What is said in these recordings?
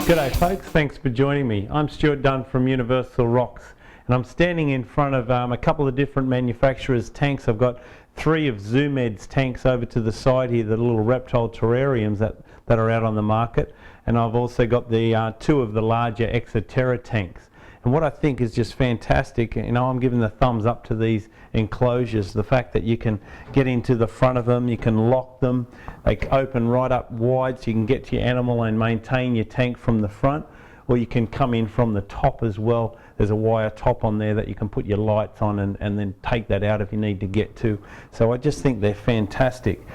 G'day folks, thanks for joining me. I'm Stuart Dunn from Universal Rocks, and I'm standing in front of a couple of different manufacturers' tanks. I've got 3 of ZooMed's tanks over to the side here, the little reptile terrariums that are out on the market, and I've also got the 2 of the larger Exo Terra tanks. And what I think is just fantastic, you know, I'm giving the thumbs up to these enclosures. The fact that you can get into the front of them, you can lock them, they open right up wide so you can get to your animal and maintain your tank from the front, or you can come in from the top as well. There's a wire top on there that you can put your lights on and then take that out if you need to get to. So I just think they're fantastic.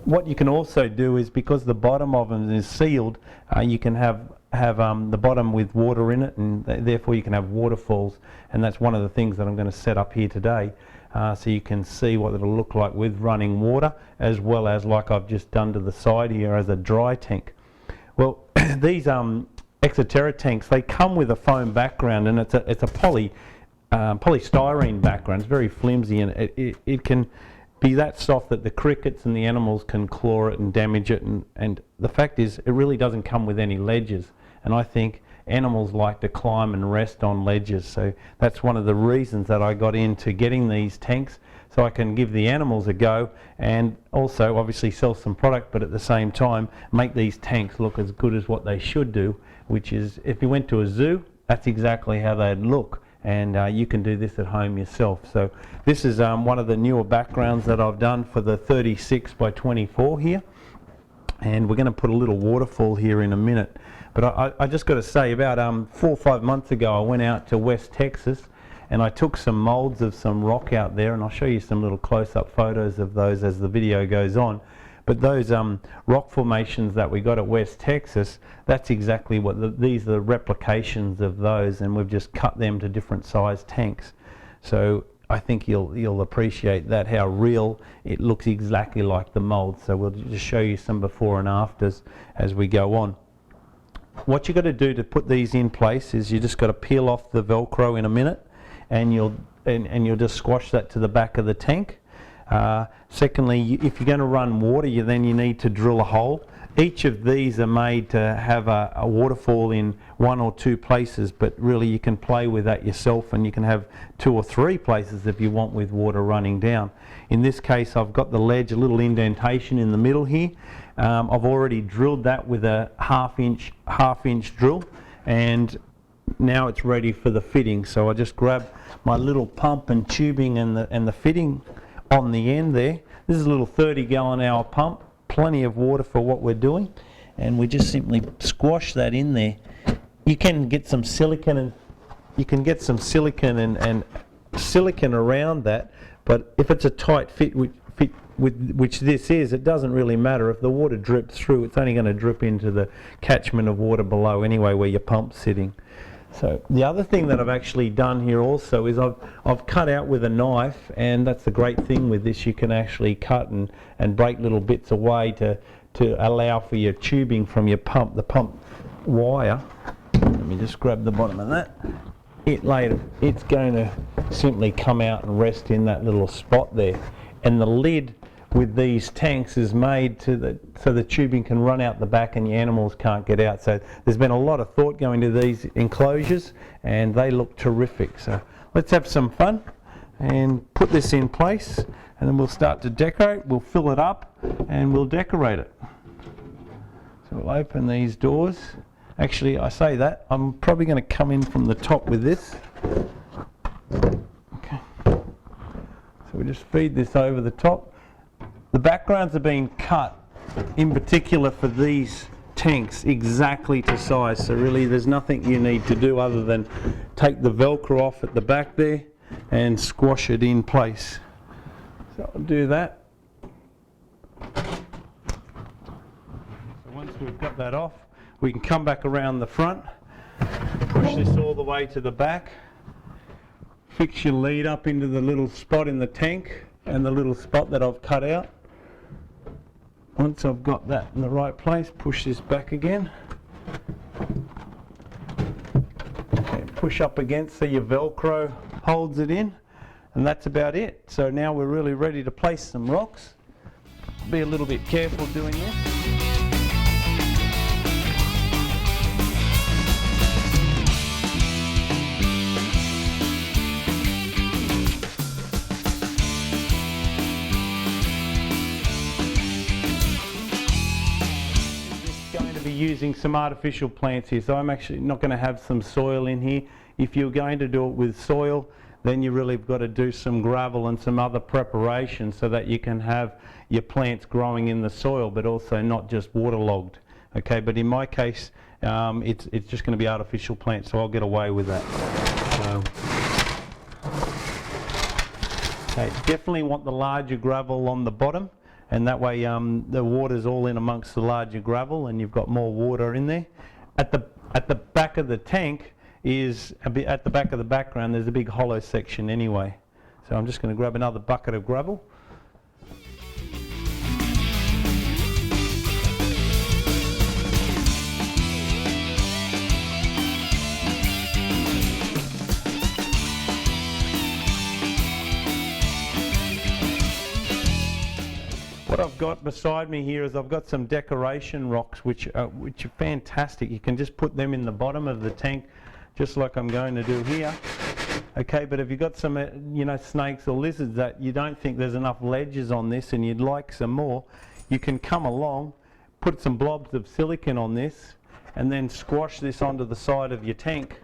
What you can also do is, because the bottom of them is sealed, you can have the bottom with water in it, and therefore you can have waterfalls, and that's one of the things that I'm going to set up here today, so you can see what it'll look like with running water, as well as like I've just done to the side here as a dry tank. Well, these Exo Terra tanks, they come with a foam background, and it's a polystyrene background. It's very flimsy, and it can be that soft that the crickets and the animals can claw it and damage it, and the fact is it really doesn't come with any ledges, and I think animals like to climb and rest on ledges, so that's one of the reasons that I got into getting these tanks, so I can give the animals a go and also obviously sell some product, but at the same time make these tanks look as good as what they should do, which is, if you went to a zoo, that's exactly how they'd look. And you can do this at home yourself. So this is one of the newer backgrounds that I've done for the 36 by 24 here, and we're going to put a little waterfall here in a minute. But I just got to say, about 4 or 5 months ago I went out to West Texas and I took some molds of some rock out there, and I'll show you some little close-up photos of those as the video goes on. But those rock formations that we got at West Texas, that's exactly what these are the replications of those, and we've just cut them to different size tanks. So I think you'll appreciate that, how real it looks, exactly like the mold. So we'll just show you some before and afters as we go on. What you've got to do to put these in place is you just got to peel off the Velcro in a minute, and you'll just squash that to the back of the tank. Secondly, if you're going to run water, then you need to drill a hole. Each of these are made to have a waterfall in 1 or 2 places, but really you can play with that yourself, and you can have 2 or 3 places if you want with water running down. In this case, I've got the ledge, a little indentation in the middle here. I've already drilled that with a half inch drill, and now it's ready for the fitting. So I just grab my little pump and tubing and the fitting on the end there. This is a little 30-gallon-hour pump, plenty of water for what we're doing, and we just simply squash that in there. You can get some silicone and silicone around that, but if it's a tight fit, which this is, it doesn't really matter. If the water drips through, it's only going to drip into the catchment of water below anyway, where your pump's sitting. So the other thing that I've actually done here also is I've cut out with a knife, and that's the great thing with this, you can actually cut and break little bits away to allow for your tubing from your pump, the pump wire. Let me just grab the bottom of that. It's going to simply come out and rest in that little spot there, and the lid with these tanks is made so the tubing can run out the back and your animals can't get out. So there's been a lot of thought going to these enclosures, and they look terrific. So let's have some fun and put this in place, and then we'll start to decorate. We'll fill it up and we'll decorate it. So we'll open these doors. Actually, I say that, I'm probably going to come in from the top with this. Okay. So we just feed this over the top. The backgrounds are being cut in particular for these tanks exactly to size, so really there's nothing you need to do other than take the Velcro off at the back there and squash it in place. So I'll do that. So once we've got that off, we can come back around the front, push this all the way to the back, fix your lead up into the little spot in the tank and the little spot that I've cut out. Once I've got that in the right place, push this back again. Okay, push up against so your Velcro holds it in, and that's about it. So now we're really ready to place some rocks. Be a little bit careful doing this. using some artificial plants here. So I'm actually not going to have some soil in here. If you're going to do it with soil, then you really have got to do some gravel and some other preparation so that you can have your plants growing in the soil, but also not just waterlogged. Okay, but in my case, it's just going to be artificial plants, so I'll get away with that. So, okay, definitely want the larger gravel on the bottom, and that way the water's all in amongst the larger gravel, and you've got more water in there. At the back of the tank is at the back of the background. There's a big hollow section anyway. So I'm just going to grab another bucket of gravel. What I've got beside me here is I've got some decoration rocks which are fantastic. You can just put them in the bottom of the tank, just like I'm going to do here. Okay, but if you've got some snakes or lizards that you don't think there's enough ledges on this and you'd like some more, you can come along, put some blobs of silicon on this, and then squash this onto the side of your tank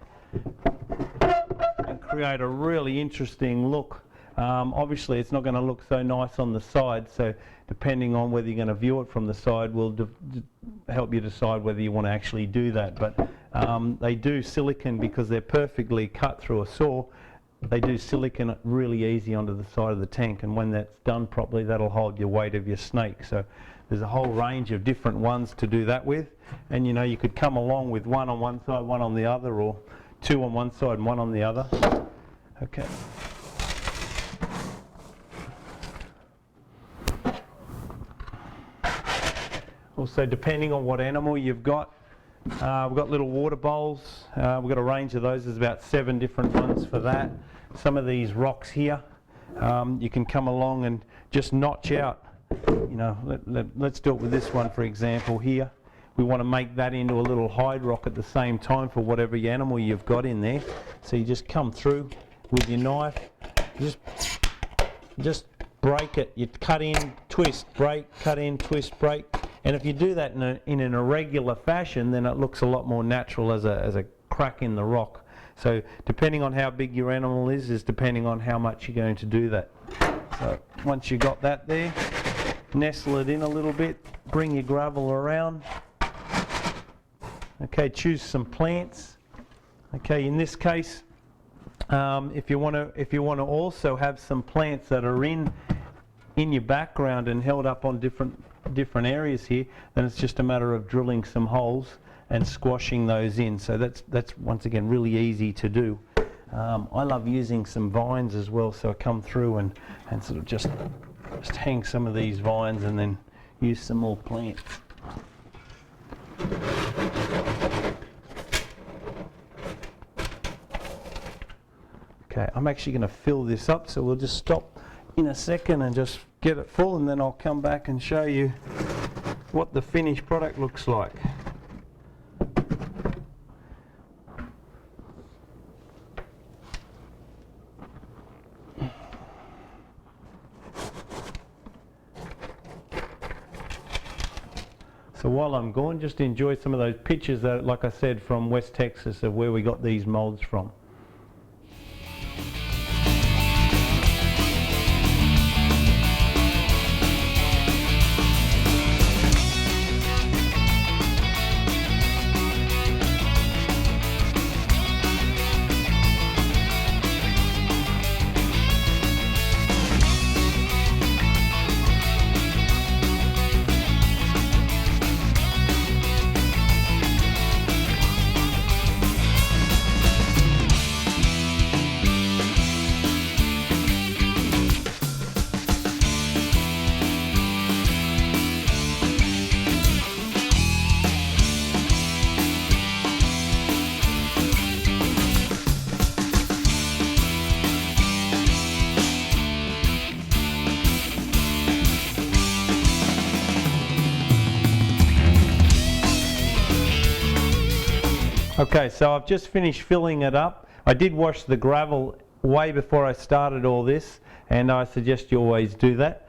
and create a really interesting look. Obviously it's not going to look so nice on the side, so depending on whether you're going to view it from the side will help you decide whether you want to actually do that. But they do silicon because they're perfectly cut through a saw. They do silicon really easy onto the side of the tank, and when that's done properly, that'll hold your weight of your snake. So there's a whole range of different ones to do that with, and you could come along with one on one side, one on the other, or two on one side and one on the other. Okay. Also, depending on what animal you've got, we've got little water bowls. We've got a range of those. There's about 7 different ones for that. Some of these rocks here, you can come along and just notch out. Let's do it with this one, for example, here. We want to make that into a little hide rock at the same time for whatever animal you've got in there. So you just come through with your knife, just break it. You cut in, twist, break, cut in, twist, break. And if you do that in an irregular fashion, then it looks a lot more natural as a crack in the rock. So depending on how big your animal is depending on how much you're going to do that. So once you got that there, nestle it in a little bit, bring your gravel around. Okay, choose some plants. Okay, in this case, if you want to also have some plants that are in your background and held up on different areas here, then it's just a matter of drilling some holes and squashing those in. So that's once again really easy to do. I love using some vines as well, so I come through and sort of just hang some of these vines and then use some more plants. Okay, I'm actually going to fill this up, so we'll just stop in a second and just get it full, and then I'll come back and show you what the finished product looks like. So while I'm gone, just enjoy some of those pictures that, like I said, from West Texas of where we got these molds from. Okay, so I've just finished filling it up. I did wash the gravel way before I started all this, and I suggest you always do that.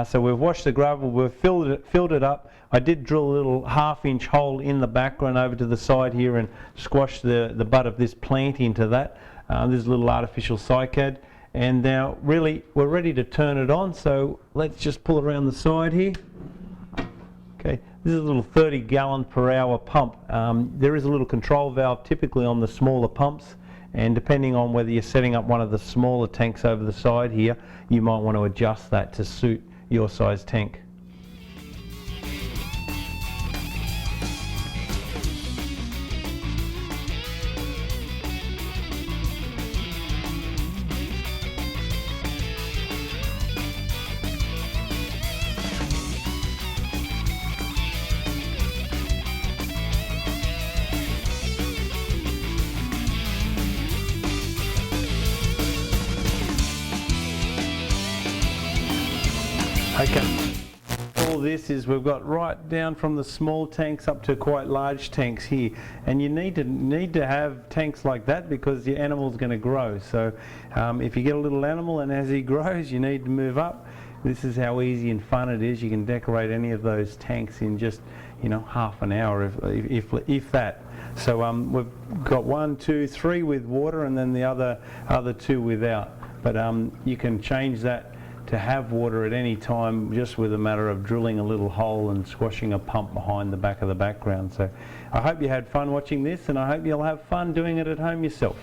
So we've washed the gravel, we've filled it up. I did drill a little 1/2-inch hole in the background over to the side here and squash the butt of this plant into that. There's a little artificial cycad. And now really we're ready to turn it on, so let's just pull it around the side here. Okay, this is a little 30-gallon-per-hour pump. There is a little control valve typically on the smaller pumps, and depending on whether you're setting up one of the smaller tanks over the side here, you might want to adjust that to suit your size tank. Okay, all this is we've got right down from the small tanks up to quite large tanks here, and you need to have tanks like that because your animal's going to grow. So if you get a little animal and as he grows you need to move up, this is how easy and fun it is. You can decorate any of those tanks in just, you know, half an hour if that. So we've got 1, 2, 3 with water and then the other 2 without, but you can change that to have water at any time just with a matter of drilling a little hole and squashing a pump behind the back of the background. So I hope you had fun watching this, and I hope you'll have fun doing it at home yourself.